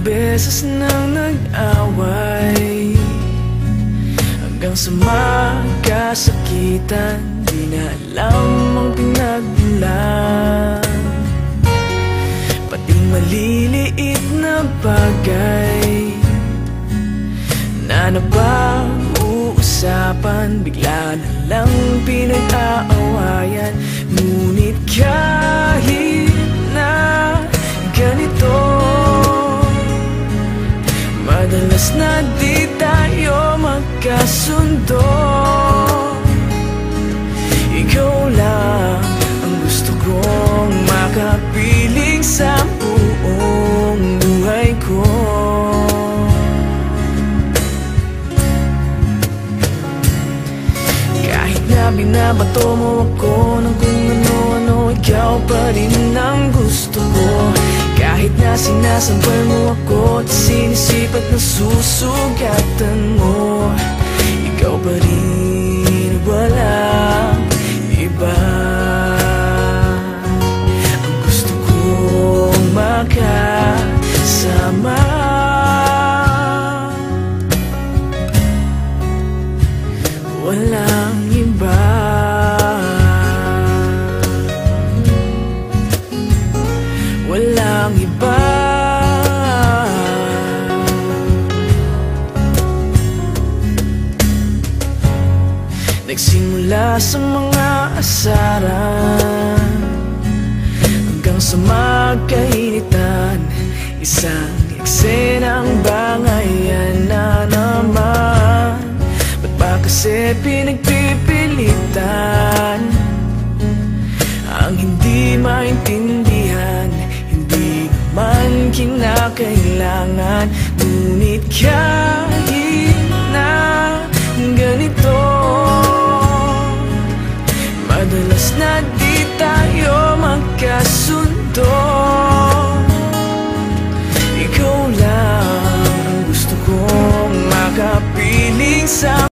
beses nang nag-away, hanggang sa magkasakitan, di na alam ang pinagmulan. Pati maliliit na bagay na napag-uusapan, bigla na lang pinag-aawayan. Ngunit kahit na ganito, madalas na di tayo magkasundo. Ikaw lang ang gusto kong makapiling sa buong buhay ko. Kahit na binabato mo ako ng kung ano-ano, ikaw pa rin ang gusto ko. Kahit na sinasampal mo ako at sinisipat na susugatan mo, ikaw pa rin, walang iba. Ang gusto kong makasama, walang iba. Walang iba. Nagsimula sa mga asaran, hanggang sa magkainitan, isang eksenang bangayan na naman. Ba't ba kasi pinagpipilitan ang hindi maintindihan? Hindi naman kinakailangan. Ngunit kahit na ganito, madalas na di tayo magkasundo. Ikaw lang ang gusto kong makapiling sa